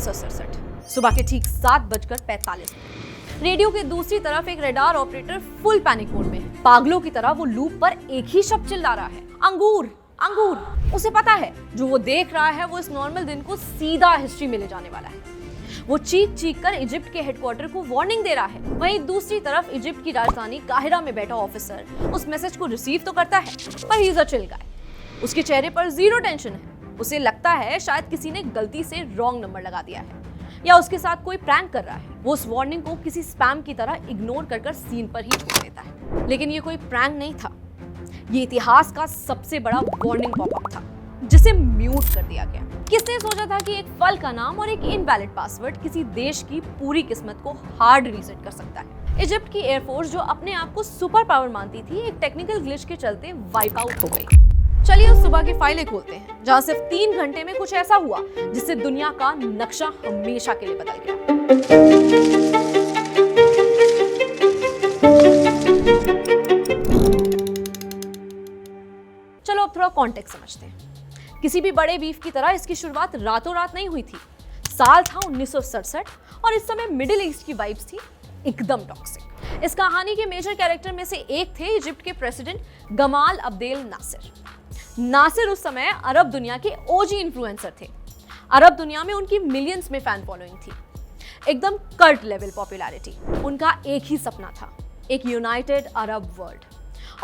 1967 सुबह के ठीक 7:45। रेडियो के दूसरी तरफ एक radar operator full panic mode में है। पागलों की तरह वो लूप पर एक ही शब्द चिल्ला रहा है, अंगूर अंगूर। उसे पता है जो वो देख रहा है वो इस नॉर्मल दिन को सीधा हिस्ट्री में ले जाने वाला है। वो चीख चीख कर इजिप्ट के हेडक्वार्टर को वार्निंग दे रहा है। वहीं दूसरी तरफ इजिप्ट की राजधानी काहिरा में बैठा ऑफिसर उस मैसेज को रिसीव तो करता है, पर he is a chill guy. उसके चेहरे पर जीरो टेंशन है। उसे लगता है शायद किसी ने गलती से रॉन्ग नंबर लगा दिया है या उसके साथ कोई प्रैंक कर रहा है। वो उस वार्निंग को किसी स्पैम की तरह इग्नोर कर सीन पर ही छोड़ देता है। लेकिन ये कोई प्रैंक नहीं था, ये इतिहास का सबसे बड़ा वार्निंग पॉपअप था जिसे म्यूट कर दिया गया। किसने सोचा था कि एक फल का नाम और एक इनवैलिड पासवर्ड किसी देश की पूरी किस्मत को हार्ड रीसेट कर सकता है। इजिप्ट की एयरफोर्स जो अपने आप को सुपर पावर मानती थी, एक टेक्निकल ग्लिच के चलते वाइप आउट हो गई। चलिए उस सुबह की फाइलें खोलते हैं जहां सिर्फ 3 घंटे में कुछ ऐसा हुआ जिससे दुनिया का नक्शा हमेशा के लिए बदल गया। चलो अब थोड़ा कॉन्टेक्स्ट समझते हैं। किसी भी बड़े बीफ की तरह इसकी शुरुआत रातों रात नहीं हुई थी। साल था 1967 और इस समय मिडिल ईस्ट की वाइब्स थी एकदम टॉक्सिक। इस कहानी के मेजर कैरेक्टर में से एक थे इजिप्ट के president Gamal Abdel Nasser. Nasser उस समय अरब दुनिया के ओजी इन्फ्लुएंसर थे। अरब दुनिया में उनकी मिलियंस में फैन फॉलोइंग थी, एकदम कल्ट लेवल पॉपुलैरिटी। उनका एक ही सपना था, एक यूनाइटेड अरब वर्ल्ड।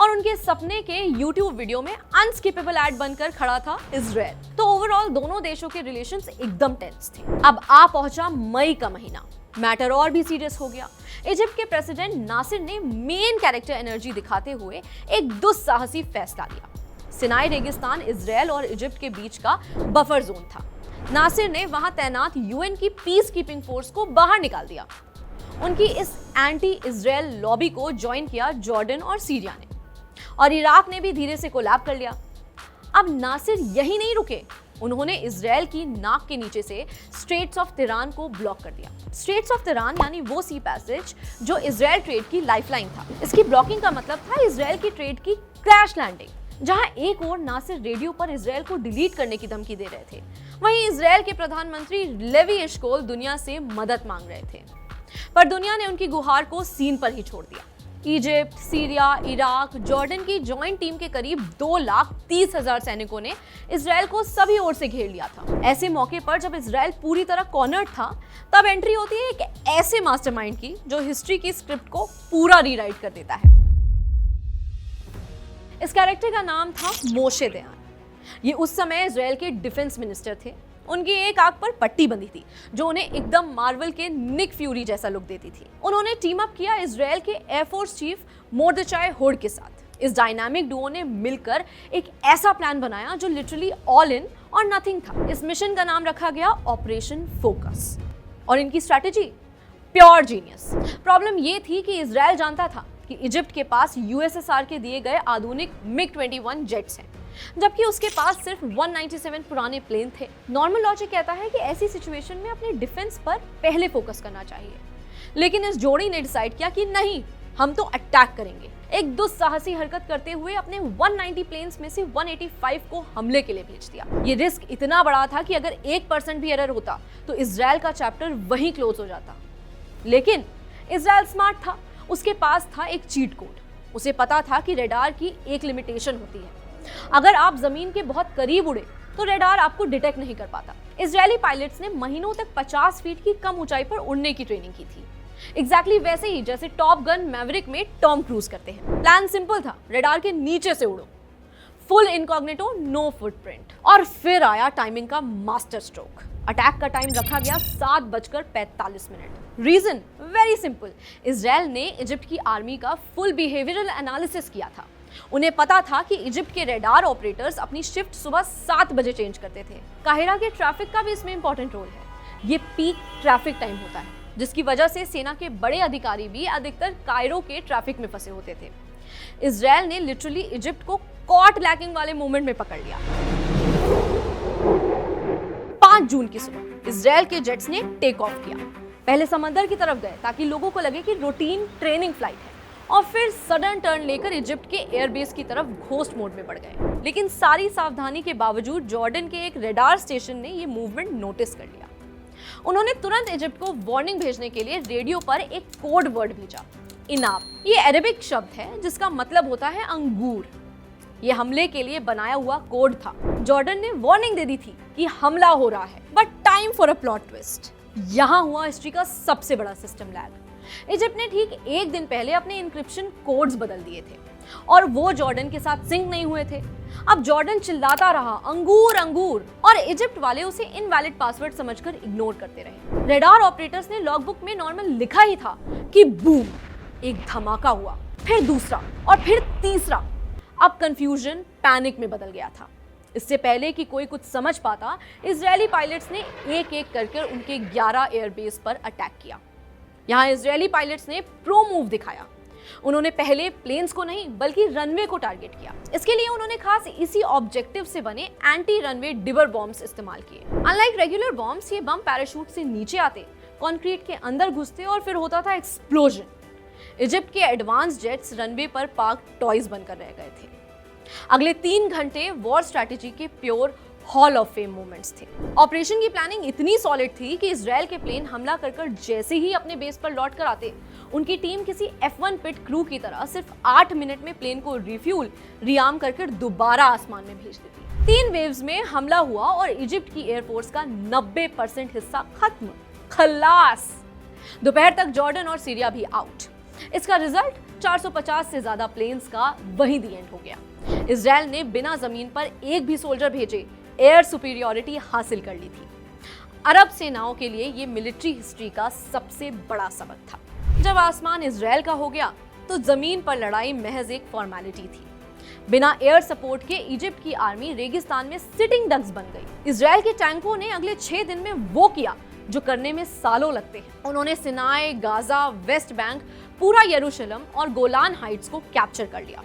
और उनके सपने के YouTube वीडियो में अनस्किपेबल ऐड बनकर खड़ा था इजराइल। तो ओवरऑल दोनों देशों के रिलेशंस एकदम टेंस थे। अब आ पहुंचा मई का महीना, मैटर और भी सीरियस हो गया। इजिप्ट के प्रेसिडेंट नासिर ने मेन कैरेक्टर एनर्जी दिखाते हुए एक दुस्साहसी फैसला लिया। सिनाई रेगिस्तान इजराइल और इजिप्ट के बीच का बफर जोन था। नासिर ने वहां तैनात यूएन की पीस कीपिंग फोर्स को बाहर निकाल दिया। उनकी इस एंटी इजराइल लॉबी को ज्वाइन किया जॉर्डन और सीरिया ने, और इराक ने भी धीरे से कोलैब कर लिया। अब नासिर यही नहीं रुके, उन्होंने इजराइल की नाक के नीचे से स्ट्रेट्स ऑफ तिरान को ब्लॉक कर दिया। स्ट्रेट्स ऑफ तिरान यानी वो सी पैसेज जो इजराइल ट्रेड की लाइफलाइन था। इसकी ब्लॉकिंग का मतलब था इजराइल की ट्रेड की क्रैश लैंडिंग। जहां एक और नासिर रेडियो पर इजराइल को डिलीट करने की धमकी दे रहे थे, वहीं इजराइल के प्रधानमंत्री लेवी एशकोल दुनिया से मदद मांग रहे थे। पर दुनिया ने उनकी गुहार को सीन पर ही छोड़ दिया। इजिप्ट, सीरिया, इराक, जॉर्डन की जॉइंट टीम के करीब 2,30,000 सैनिकों ने इजराइल को सभी ओर से घेर लिया था। ऐसे मौके पर जब इजराइल पूरी तरह कॉर्नर्ड था, तब एंट्री होती है एक ऐसे मास्टरमाइंड की जो हिस्ट्री की स्क्रिप्ट को पूरा रीराइट कर देता है। इस कैरेक्टर का नाम था मोशे दयान। ये उस समय इजराइल के डिफेंस मिनिस्टर थे। उनकी एक आंख पर पट्टी बंधी थी जो उन्हें एकदम मार्वल के निक फ्यूरी जैसा लुक देती थी। उन्होंने टीम अप किया इजराइल के एयरफोर्स चीफ मोर्देचाई होड के साथ। इस डायनामिक डुओ ने मिलकर एक ऐसा प्लान बनाया जो लिटरली ऑल इन और नथिंग था। इस मिशन का नाम रखा गया ऑपरेशन फोकस, और इनकी स्ट्रैटेजी प्योर जीनियस। प्रॉब्लम ये थी कि इजराइल जानता था कि इजिप्ट के पास यूएसएसआर के दिए गए आधुनिक MiG-21 जेट्स हैं, जबकि उसके पास सिर्फ 197 पुराने प्लेन थे। नॉर्मल लॉजिक कहता है कि ऐसी सिचुएशन में अपने डिफेंस पर पहले फोकस करना चाहिए, लेकिन इस जोड़ी ने डिसाइड किया कि नहीं, हम तो अटैक करेंगे। एक दुस्साहसी हरकत करते हुए अपने 190 प्लेन्स में से 185 को हमले के लिए भेज दिया। ये रिस्क इतना बड़ा था कि अगर 1% भी एरर होता तो इजराइल का चैप्टर वहीं क्लोज हो जाता। लेकिन इजराइल स्मार्ट था, उसके पास था एक चीट कोड। उसे पता था कि रडार की एक लिमिटेशन होती है, अगर आप जमीन के बहुत करीब उड़े तो रडार आपको डिटेक्ट नहीं कर पाता। इजरायली पायलट्स ने महीनों तक 50 फीट की कम ऊंचाई पर उड़ने की ट्रेनिंग की थी, एग्जैक्टली वैसे ही जैसे टॉप गन मैवरिक में टॉम क्रूज करते हैं। प्लान सिंपल था, रडार के नीचे से उड़ो, फुल इनकॉग्निटो, नो फुटप्रिंट। और फिर आया टाइमिंग का मास्टर स्ट्रोक। अटैक का टाइम रखा गया 7:45। रीजन वेरी सिंपल, इजराइल ने इजिप्ट की आर्मी का फुल बिहेवियरल एनालिसिस किया था। उन्हें पता था कि इजिप्ट के रडार ऑपरेटर्स अपनी शिफ्ट सुबह 7 बजे चेंज करते थे। काहिरा के ट्रैफिक का भी इसमें इंपॉर्टेंट रोल है। ये पीक ट्रैफिक टाइम होता है, जिसकी वजह से सेना के बड़े अधिकारी भी अधिकतर कायरो के ट्रैफिक में फंसे होते थे। इजराइल ने लिटरली इजिप्ट को कॉट लैकिंग वाले मोमेंट में पकड़ लिया। 5 जून की सुबह इजराइल के जेट्स ने टेक ऑफ किया। पहले समंदर की तरफ गए ताकि लोगों को लगे कि रूटीन ट्रेनिंग फ्लाइट है, और फिर सडन टर्न लेकर इजिप्ट के एयरबेस की तरफ घोस्ट मोड में बढ़ गए। लेकिन सारी सावधानी के बावजूद जॉर्डन के एक रडार स्टेशन ने ये मूवमेंट नोटिस कर लिया। उन्होंने तुरंत इजिप्ट को वार्निंग भेजने के लिए रेडियो पर एक कोड वर्ड भेजा, इनाब। ये अरेबिक शब्द है जिसका मतलब होता है अंगूर। ये हमले के लिए बनाया हुआ कोड था। जॉर्डन ने वार्निंग दे दी थी कि हमला हो रहा है, but time for a plot twist. यहाँ हुआ हिस्ट्री का सबसे बड़ा सिस्टम लैग। इजिप्ट ने ठीक एक दिन पहले अपने इंक्रिप्शन कोड्स बदल दिए थे और वो जॉर्डन के साथ सिंक नहीं हुए थे। अब जॉर्डन चिल्लाता रहा अंगूर अंगूर, और इजिप्ट वाले उसे इनवैलिड पासवर्ड समझकर इग्नोर करते रहे। रेडार ऑपरेटर्स ने लॉगबुक में नॉर्मल लिखा ही था कि बूम, एक धमाका हुआ, फिर दूसरा और फिर तीसरा। अब कंफ्यूजन पैनिक में बदल गया था। इससे पहले कि कोई कुछ समझ पाता, इजरायली पायलट्स ने एक एक करके उनके 11 एयरबेस पर अटैक किया। यहाँ इजरायली पायलट्स ने प्रो मूव दिखाया। उन्होंने पहले प्लेन्स को नहीं बल्कि रनवे को टारगेट किया। इसके लिए उन्होंने खास इसी ऑब्जेक्टिव से बने एंटी रनवे डिबर बॉम्ब्स इस्तेमाल किए। अनलाइक रेगुलर बॉम्ब्स, ये बम पैराशूट से नीचे आते, कंक्रीट के अंदर घुसते और फिर होता था एक्सप्लोजन। इजिप्ट के एडवांस जेट्स रनवे पर पार्क टॉयज बनकर रह गए थे। अगले 3 घंटे वॉर स्ट्रैटेजी के pure hall of fame moments थे। ऑपरेशन की प्लानिंग इतनी सॉलिड थी कि इजराइल के प्लेन हमला कर जैसे ही अपने बेस पर लौट कर आते, उनकी टीम किसी F1 पिट क्रू की तरह सिर्फ 8 मिनट में प्लेन को रिफ्यूल रियाम कर दोबारा आसमान में भेज देती। 3 वेव्स में हमला हुआ और इजिप्ट की एयरफोर्स का 90% हिस्सा खत्म, खल्लास। दोपहर तक जॉर्डन और सीरिया भी आउट। इसका रिजल्ट 450 से ज्यादा प्लेन्स का वहीं दी एंड हो गया। इजराइल ने बिना जमीन पर एक भी सोल्जर भेजे एयर सुपीरियॉरिटी हासिल कर ली थी। अरब सेनाओं के लिए ये मिलिट्री हिस्ट्री का सबसे बड़ा सबक था। जब आसमान इजराइल का हो गया तो जमीन पर लड़ाई महज एक फॉर्मेलिटी थी। बिना एयर सपोर्ट के इजिप्ट की आर्मी रेगिस्तान में सिटिंग डक्स बन गई। इजराइल के टैंकों ने अगले 6 दिन में वो किया जो करने में सालों लगते हैं। उन्होंने सिनाई, गाजा, वेस्ट बैंक, पूरा यरूशलेम और गोलान हाइट्स को कैप्चर कर लिया।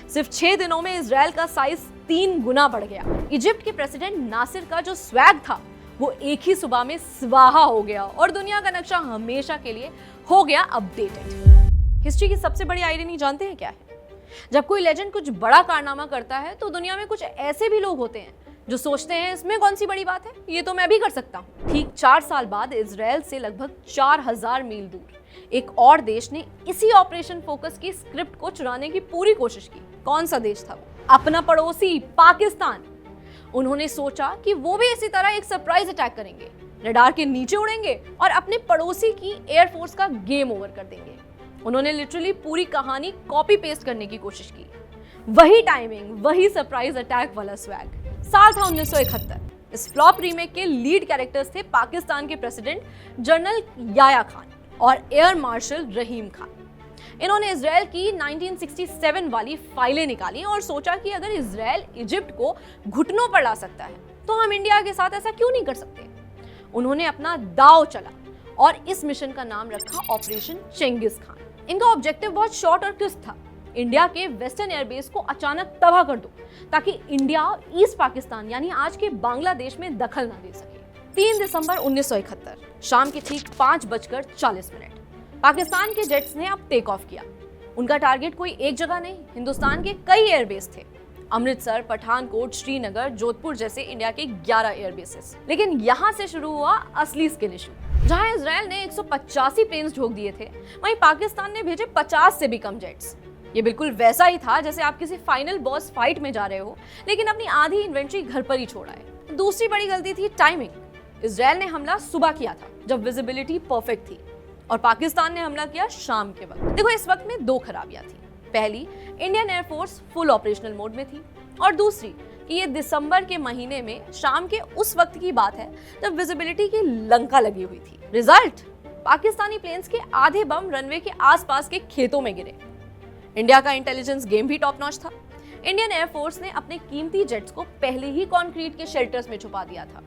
सिर्फ 6 दिनों में इजराइल का साइज 3 गुना बढ़ गया। इजिप्ट के प्रेसिडेंट नासिर का जो स्वैग था वो एक ही सुबह में स्वाहा हो गया और दुनिया का नक्शा हमेशा के लिए हो गया अपडेटेड। हिस्ट्री की सबसे बड़ी आयरनी जानते हैं क्या है? जब कोई लेजेंड कुछ बड़ा कारनामा करता है तो दुनिया में कुछ ऐसे भी लोग होते हैं जो सोचते हैं इसमें कौन सी बड़ी बात है, ये तो मैं भी कर सकता हूँ। ठीक 4 साल बाद इजराइल से लगभग 4000 मील दूर एक और देश ने इसी ऑपरेशन फोकस की स्क्रिप्ट को चुराने की पूरी कोशिश की। कौन सा देश था वो? अपना पड़ोसी पाकिस्तान। उन्होंने सोचा कि वो भी इसी तरह एक सरप्राइज अटैक करेंगे, रडार के नीचे उड़ेंगे और अपने पड़ोसी की एयरफोर्स का गेम ओवर कर देंगे। उन्होंने लिटरली पूरी कहानी कॉपी पेस्ट करने की कोशिश की। वही टाइमिंग, वही सरप्राइज अटैक वाला स्वैग। साल था 1971। इस फ्लॉप रीमेक के लीड कैरेक्टर्स थे पाकिस्तान के प्रेसिडेंट जनरल याया खान और एयर मार्शल रहीम खान। इन्होंने इजराइल की 1967 वाली फाइलें निकाली और सोचा कि अगर इजराइल इजिप्ट को घुटनों पर ला सकता है तो हम इंडिया के साथ ऐसा क्यों नहीं कर सकते। उन्होंने अपना दांव चला और इस मिशन का नाम रखा ऑपरेशन चेंगिस खान। इनका ऑब्जेक्टिव बहुत शॉर्ट और क्रिस्प था, इंडिया के वेस्टर्न एयरबेस को अचानक तबाह कर दो ताकि इंडिया ईस्ट पाकिस्तान यानी आज के बांग्लादेश में दखल ना दे सके। 3 दिसंबर 1971 शाम के ठीक 5:40 पाकिस्तान के जेट्स ने अब टेक ऑफ किया। उनका टारगेट कोई एक जगह नहीं, हिंदुस्तान के कई एयरबेस थे। अमृतसर, पठानकोट, श्रीनगर, जोधपुर जैसे इंडिया के 11 एयरबेसेस। लेकिन यहाँ से शुरू हुआ असली स्किल इशू। जहाँ इजराइल ने 185 प्लेन्स झोंक दिए थे, वहीं पाकिस्तान ने भेजे 50 से भी कम जेट्स। ये बिल्कुल वैसा ही था जैसे आप किसी फाइनल बॉस फाइट में जा रहे हो लेकिन अपनी आधी इन्वेंट्री घर पर ही छोड़ आए। दूसरी बड़ी गलती थी टाइमिंग। इजराइल ने हमला सुबह किया था जब विजिबिलिटी परफेक्ट थी और पाकिस्तान ने हमला किया शाम के वक्त। देखो, इस वक्त में 2 खराबियां थी। पहली, Indian air force full operational mode में थी और दूसरी कि ये दिसंबर के महीने में शाम के उस वक्त की बात है जब विजिबिलिटी की लंका लगी हुई थी। रिजल्ट, पाकिस्तानी प्लेन्स के आधे बम रनवे के आसपास के खेतों में गिरे। इंडिया का इंटेलिजेंस गेम भी टॉप नॉच था। इंडियन एयरफोर्स ने अपने कीमती जेट्स को पहले ही कंक्रीट के शेल्टर्स में छुपा दिया था।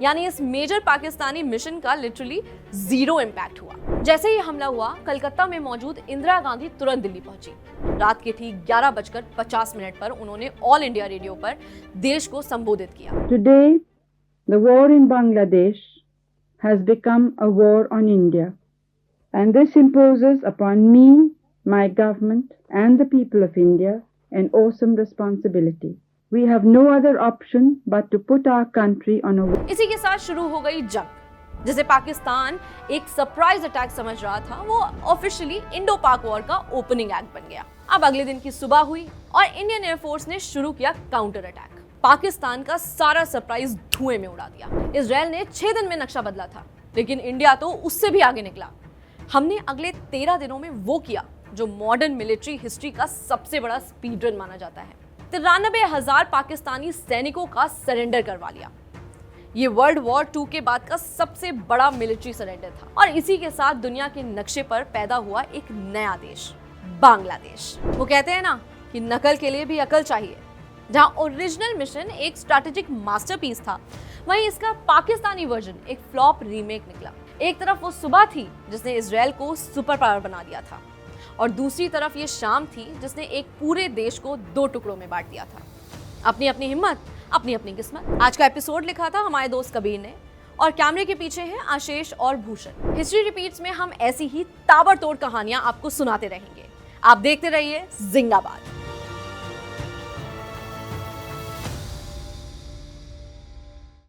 यानी इस मेजर पाकिस्तानी मिशन का लिटरली 0 इम्पैक्ट हुआ। जैसे ही हमला हुआ, कलकत्ता में मौजूद इंदिरा गांधी तुरंत दिल्ली पहुंची। रात के ठीक 11:50 पर उन्होंने ऑल इंडिया रेडियो पर देश को संबोधित किया। Today, the war in Bangladesh has become a war on India, and this imposes upon me, my government, and the people of India an awesome responsibility. We have no other option but to put our country on a war. इसी के साथ शुरू हो गई जंग। जिसे पाकिस्तान एक surprise attack समझ रहा था, वो ऑफिशियली इंडो पाक वॉर का ओपनिंग एक्ट बन गया। अब अगले दिन की सुबह हुई और इंडियन एयरफोर्स ने शुरू किया काउंटर अटैक। पाकिस्तान का सारा सरप्राइज धुएं में उड़ा दिया। इजराइल ने 6 दिन में नक्शा बदला था, लेकिन इंडिया तो उससे भी आगे निकला। हमने अगले 13 दिनों में वो किया जो मॉडर्न मिलिट्री हिस्ट्री का सबसे बड़ा स्पीड रन माना जाता है। 93,000 पाकिस्तानी सैनिकों का सरेंडर करवा लिया। ये वर्ल्ड वॉर 2 के बाद का सबसे बड़ा मिलिट्री सरेंडर था और इसी के साथ दुनिया के नक्शे पर पैदा हुआ एक नया देश, बांग्लादेश। वो कहते हैं ना कि नकल के लिए भी अकल चाहिए। जहां ओरिजिनल मिशन एक स्ट्रैटेजिक मास्टरपीस था, वहीं इसका पाकिस्तानी वर्जन एक फ्लॉप रीमेक निकला। एक तरफ वो सुबह थी जिसने इजराइल को सुपर पावर बना दिया था, और दूसरी तरफ ये शाम थी जिसने एक पूरे देश को 2 टुकड़ों में बांट दिया था। अपनी अपनी हिम्मत, अपनी अपनी किस्मत। आज का एपिसोड लिखा था हमारे दोस्त कबीर ने, और कैमरे के पीछे हैं आशीष और भूषण। हिस्ट्री रिपीट्स में हम ऐसी ही ताबड़तोड़ कहानियां आपको सुनाते रहेंगे। आप देखते रहिए जिंदाबाद।